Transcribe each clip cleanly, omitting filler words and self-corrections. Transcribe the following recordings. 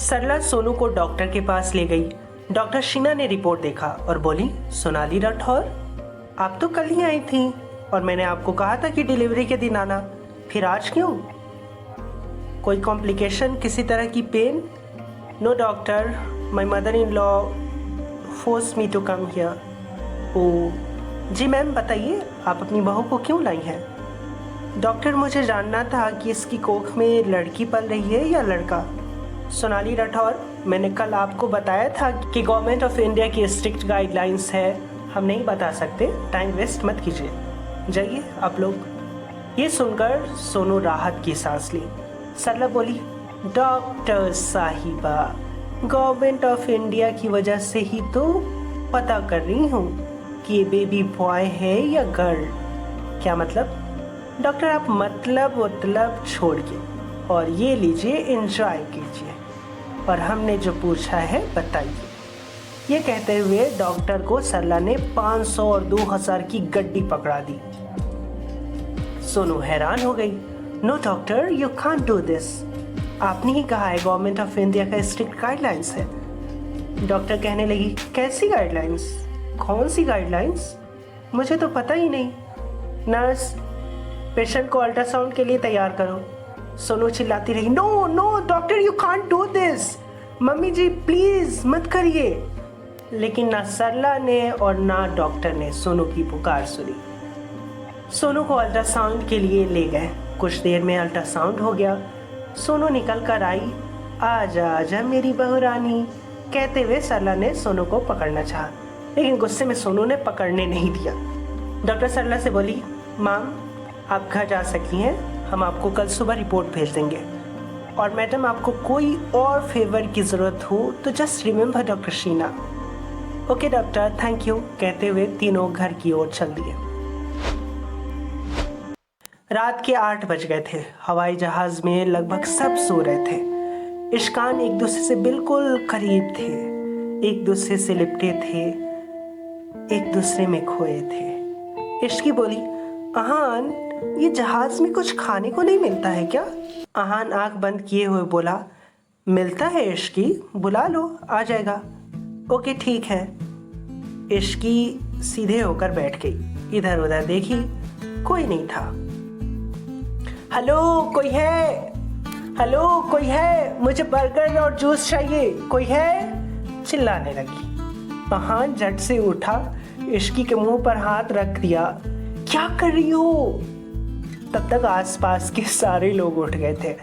सरला सोनू को डॉक्टर के पास ले गई। डॉक्टर शीना ने रिपोर्ट देखा और बोली, सोनाली राठौर, आप तो कल ही आई थी और मैंने आपको कहा था कि डिलीवरी के दिन आना, फिर आज क्यों? कोई कॉम्प्लिकेशन, किसी तरह की pain? No doctor, my mother in law force me to come here. Oh जी मैम, बताइए आप अपनी बहू को क्यों लाई हैं? डॉक्टर, मुझे जानना था कि इसकी कोख में लड़की पल रही है या लड़का। सोनाली राठौर, मैंने कल आपको बताया था कि गवर्नमेंट ऑफ इंडिया की स्ट्रिक्ट गाइडलाइंस है, हम नहीं बता सकते, टाइम वेस्ट मत कीजिए, जाइए आप लोग। ये सुनकर सोनू राहत की सांस ली। सरला बोली, डॉक्टर साहिबा, गवर्नमेंट ऑफ इंडिया की वजह से ही तो पता कर रही हूँ कि ये बेबी बॉय है या गर्ल। क्या मतलब? डॉक्टर, आप मतलब छोड़िए और ये लीजिए, एंजॉय कीजिए, और हमने जो पूछा है बताइए। ये कहते हुए डॉक्टर को सरला ने 500 और 2000 की गड्डी पकड़ा दी। सोनू हैरान हो गई। No doctor, you can't do this, आपने ही कहा है गवर्नमेंट ऑफ इंडिया का स्ट्रिक्ट गाइडलाइंस है। डॉक्टर कहने लगी, कैसी गाइडलाइंस? कौन सी गाइडलाइंस? मुझे तो पता ही नहीं। नर्स, पेशेंट को अल्ट्रासाउंड के लिए तैयार करो। सोनू चिल्लाती रही, no no doctor, you can't do this, mummy जी प्लीज मत करिए। लेकिन ना सरला ने और ना डॉक्टर ने सोनू की पुकार सुनी। सोनू को अल्ट्रासाउंड के लिए ले गए। कुछ देर में अल्ट्रासाउंड हो गया। सोनू निकल कर आई। आजा आजा मेरी बहू रानी, कहते हुए सरला ने सोनू को पकड़ना चाहा, लेकिन गुस्से में सोनू ने पकड़ने नहीं दिया। डॉक्टर सरला से बोली, माम आप घर जा सकती हैं, हम आपको कल सुबह रिपोर्ट भेज देंगे, और मैडम आपको कोई और फेवर की ज़रूरत हो तो just remember doctor Sheena. Okay doctor, thank you, कहते हुए तीनों घर की ओर चल दिए। रात के 8 बज गए थे। हवाई जहाज में लगभग सब सो रहे थे। इश्कान एक दूसरे से बिल्कुल करीब थे, एक दूसरे से लिपटे थे, एक दूसरे में खोए थे। इश्की बोली, अहान ये जहाज में कुछ खाने को नहीं मिलता है क्या? अहान आंख बंद किए हुए बोला, मिलता है इश्की, बुला लो, आ जाएगा। ओके ठीक है। इश्की सीधे होकर बैठ गई, इधर उधर देखी, कोई नहीं था। हेलो कोई है? हेलो कोई है? मुझे बर्गर और जूस चाहिए, कोई है? चिल्लाने लगी। अहान झट से उठा, इश्की के मुंह पर हाथ रख दिया। क्या कर रही हो? तब तक आसपास के सारे लोग उठ गए थे।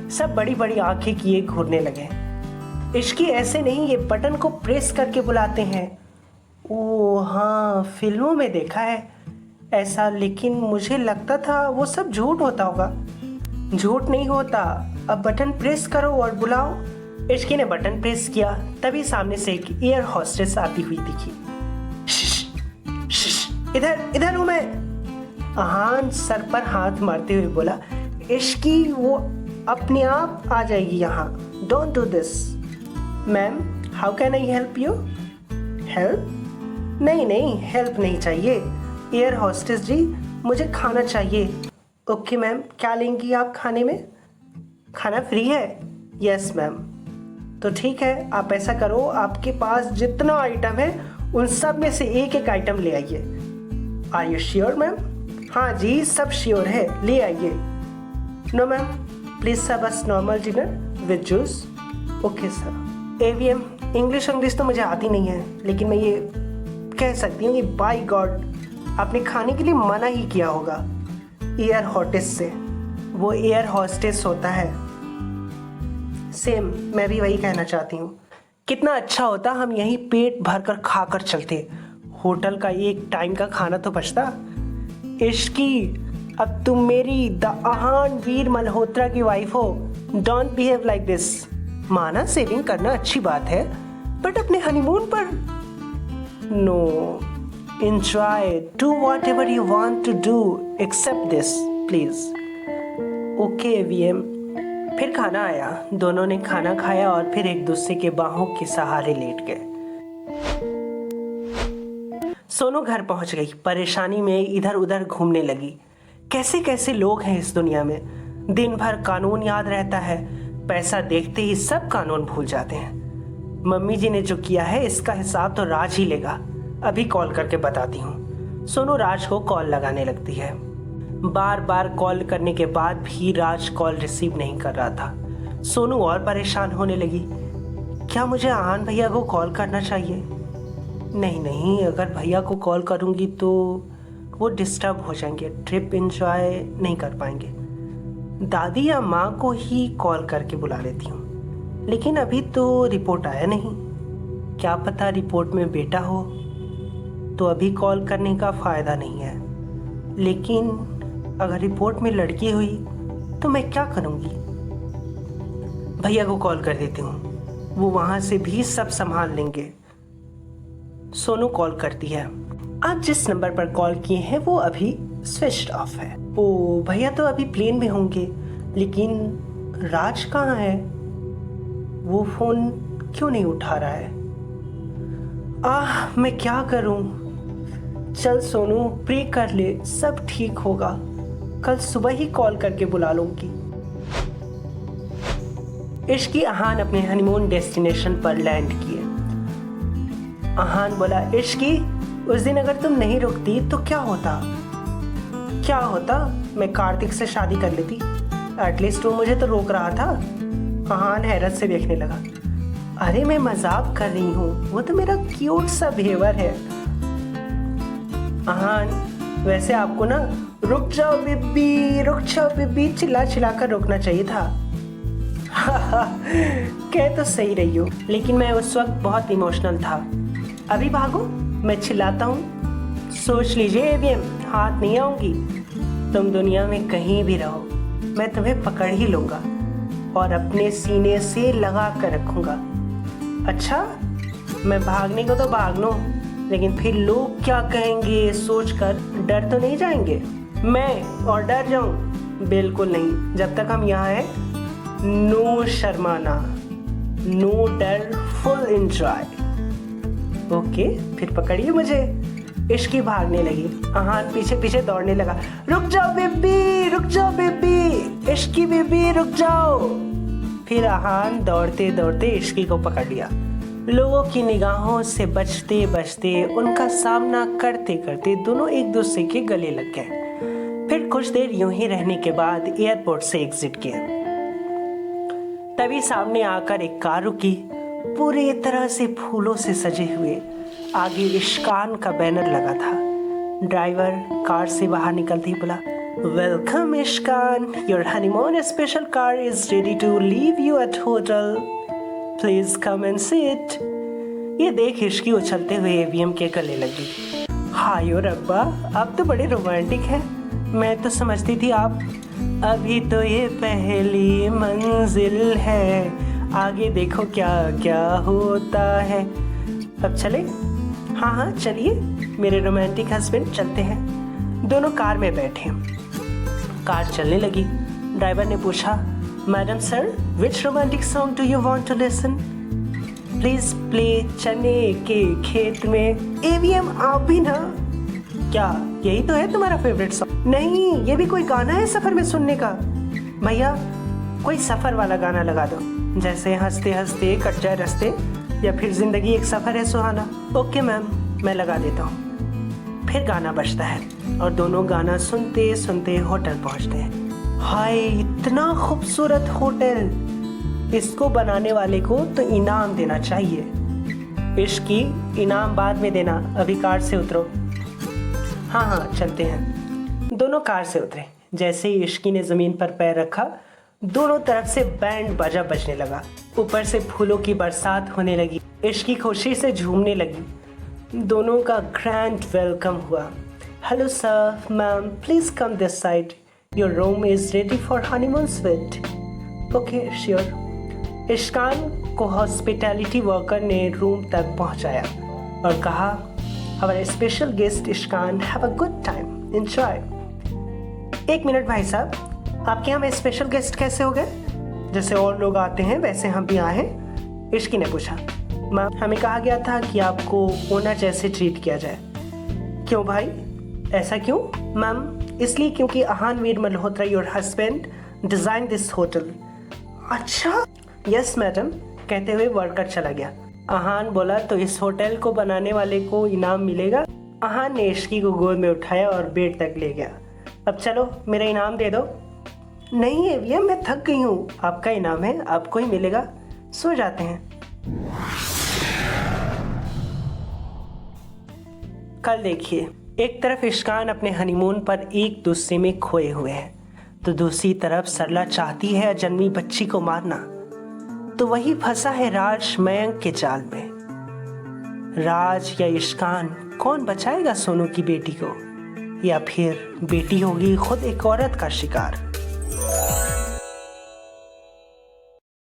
सब बड़ी बड़ी आंखें किए घूरने लगे। इश्की ऐसे नहीं, ये बटन को प्रेस करके बुलाते हैं। ओह हाँ, फिल्मों में देखा है ऐसा, लेकिन मुझे लगता था वो सब झूठ होता होगा। झूठ नहीं होता, अब बटन प्रेस करो और बुलाओ। इश्की ने बटन प्रेस किया, तभी सामने से एक एयर हॉस्टेस आती हुई दिखी। इधर हूं मैं। अहान सर पर हाथ मारते हुए बोला, इश्की वो अपने आप आ जाएगी यहाँ, don't do this. Ma'am, how can I help you? Help? नहीं, हेल्प नहीं चाहिए। एयर हॉस्टेस जी, मुझे खाना चाहिए। ओके मैम, क्या लेंगी आप खाने में? खाना फ्री है? Yes ma'am. तो ठीक है, आप ऐसा करो, आपके पास जितना आइटम है उन सब में से एक एक आइटम ले आइए। Are you sure ma'am? हाँ जी, सब श्योर है, ले आइए। No ma'am, please serve us normal dinner with juice. Okay sir. AVM, English तो मुझे आती नहीं है, लेकिन मैं ये कह सकती हूँ कि बाय गॉड आपने खाने के लिए मना ही किया होगा। एयर हॉस्टेस से, वो एयर हॉस्टेस होता है। सेम, मैं भी वही कहना चाहती हूँ। कितना अच्छा होता हम यहीं पेट भर कर खा कर चलते, होटल का एक टाइम का खाना तो बचता। इश्की, अब तुम मेरी द अहान वीर मल्होत्रा की वाइफ हो, डोंट बिहेव लाइक दिस। माना सेविंग करना अच्छी बात है, बट अपने हनीमून पर no. Enjoy, do whatever you want to do except this, please. Okay, VM. फिर खाना आया। दोनों ने खाना खाया और फिर एक दूसरे के बाहों के सहारे लेट गए। सोनू घर पहुंच गई। परेशानी में इधर उधर घूमने लगी। कैसे कैसे लोग हैं इस दुनिया में। दिन भर कानून याद रहता है, पैसा देखते ही सब कानून भूल जाते हैं। मम्मी जी ने जो किया है इसका हिसाब तो राज ही लेगा। अभी कॉल करके बताती हूँ। सोनू राज को कॉल लगाने लगती है। बार बार कॉल करने के बाद भी राज कॉल रिसीव नहीं कर रहा था। सोनू और परेशान होने लगी। क्या मुझे आहान भैया को कॉल करना चाहिए? नहीं, अगर भैया को कॉल करूँगी तो वो डिस्टर्ब हो जाएंगे, ट्रिप एंजॉय नहीं कर पाएंगे। दादी या माँ को ही कॉल करके बुला लेती हूँ, लेकिन अभी तो रिपोर्ट आया नहीं। क्या पता रिपोर्ट में बेटा हो, तो अभी कॉल करने का फ़ायदा नहीं है। लेकिन अगर रिपोर्ट में लड़की हुई तो मैं क्या करूँगी? भैया को कॉल कर देती हूँ, वो वहाँ से भी सब संभाल लेंगे। सोनू कॉल करती है। आप जिस नंबर पर कॉल किए हैं वो अभी स्विच ऑफ है। ओ, भैया तो अभी प्लेन में होंगे, लेकिन राज कहाँ है? वो फ़ोन क्यों नहीं उठा रहा है? मैं क्या करूँ? चल सोनू, प्रे कर ले, सब ठीक होगा। कल सुबह ही कॉल करके बुला लूंगी। इश्की आहान अपने हनीमून डेस्टिनेशन पर लैंड किए। आहान बोला, इश्की, उस दिन अगर तुम नहीं रुकती तो क्या होता? क्या होता? मैं कार्तिक से शादी कर लेती। एटलीस्ट वो मुझे तो रोक रहा था। आहान हैरत से देखने लगा। अरे मैं मजाक कर रही हूँ, वो तो मेरा क्यूट सा भेवर है। आहान, वैसे आपको ना रुक जाओ बेबी चिल्ला चिल्ला कर रोकना चाहिए था। कह तो सही रही हो, लेकिन मैं उस वक्त बहुत इमोशनल था। अभी भागो, मैं चिल्लाता हूँ। सोच लीजिए एवीएम, हाथ नहीं आऊंगी। तुम दुनिया में कहीं भी रहो, मैं तुम्हें पकड़ ही लूंगा और अपने सीने से लगा कर रखूंगा। अच्छा, मैं भागने को तो भाग लूं, लेकिन फिर लोग क्या कहेंगे सोचकर डर तो नहीं जाएंगे? मैं और डर जाऊं? बिल्कुल नहीं। जब तक हम यहाँ हैं, नो शर्माना, नो डर, फुल एंजॉय। ओके, फिर पकड़िए मुझे। इश्की भागने लगी। आहान पीछे पीछे दौड़ने लगा। रुक जाओ बेबी, इश्की बेबी रुक जाओ। फिर आहान दौड़ते दौड़ते इश्की को पकड़ लिया। लोगों की निगाहों से बचते बचते, उनका सामना करते करते दोनों एक दूसरे के गले लग गए। फिर कुछ देर यूं ही रहने के बाद एयरपोर्ट से एग्जिट किया। तभी सामने आकर एक कार रुकी, पूरी तरह से फूलों से सजे हुए। आगे इश्कान का बैनर लगा था। ड्राइवर कार से बाहर निकलते ही बोला, welcome Ishkan, your honeymoon special car is ready to leave you at hotel, please come and sit. ये देख इश्की उछलते हुए एवीएम के गले लगी। हाय और रब्बा, आप तो बड़े रोमांटिक हैं। मैं तो समझती थी आप अभी तो ये पहली मंजिल है, आगे देखो क्या क्या होता है। अब चले? हाँ चलिए मेरे रोमांटिक हस्बैंड, चलते हैं। दोनों कार में बैठे। कार चलने लगी। ड्राइवर ने पूछा, madam sir, which romantic song do you want to listen? Please play चने के खेत में। एवीएम आप भी ना? क्या यही तो है तुम्हारा फेवरेट सॉन्ग? नहीं, ये भी कोई गाना है सफर में सुनने का? भैया कोई सफर वाला गाना लगा दो, जैसे हंसते हंसते कट जाए रास्ते, या फिर जिंदगी एक सफर है सुहाना। ओके मैम, मैं लगा देता हूँ। फिर गाना बजता है और दोनों गाना सुनते सुनते होटल पहुँचते हैं। हाय, इतना खूबसूरत होटल, इसको बनाने वाले को तो इनाम देना चाहिए। इश्की, इनाम बाद में देना, अभी कार से उतरो। हाँ चलते हैं। दोनों कार से उतरे। जैसे ही इश्की ने जमीन पर पैर रखा, दोनों तरफ से बैंड बाजा बजने लगा। ऊपर से फूलों की बरसात होने लगी। इश्की खुशी से झूमने लगी। दोनों का ग्रैंड वेलकम हुआ। Hello sir, ma'am, please come this side, your room is ready for honeymoon suite. Okay sure. Ishkan को हॉस्पिटैलिटी वर्कर ने रूम तक पहुंचाया और कहा, हमारे special guest Ishkan, have a good time, enjoy. एक मिनट भाई साहब, आपके यहाँ में स्पेशल गेस्ट कैसे हो गए? जैसे और लोग आते हैं वैसे हम भी आए हैं? इश्की ने पूछा। मैम, हमें कहा गया था कि आपको ओनर जैसे ट्रीट किया जाए। क्यों भाई, ऐसा क्यों? मैम, इसलिए क्योंकि Aahan Veer Malhotra, your husband, design this hotel. अच्छा। यस मैडम, कहते हुए वर्कर चला गया। आहान बोला, तो इस होटल को बनाने वाले को इनाम मिलेगा। आहान ने इश्की को गोद में उठाया और बेड तक ले गया। अब चलो मेरा इनाम दे दो। नहीं एविया, मैं थक गई हूँ। आपका इनाम है, आपको ही मिलेगा। सो जाते हैं। कल देखिए, एक तरफ इश्कान अपने हनीमून पर एक दूसरे में खोए हुए हैं, तो दूसरी तरफ सरला चाहती है जन्मी बच्ची को मारना। तो वही फंसा है राज मयंक के जाल में। राज या इश्कान, कौन बचाएगा सोनू की बेटी को, या फिर बेटी होगी खुद एक औरत का शिकार।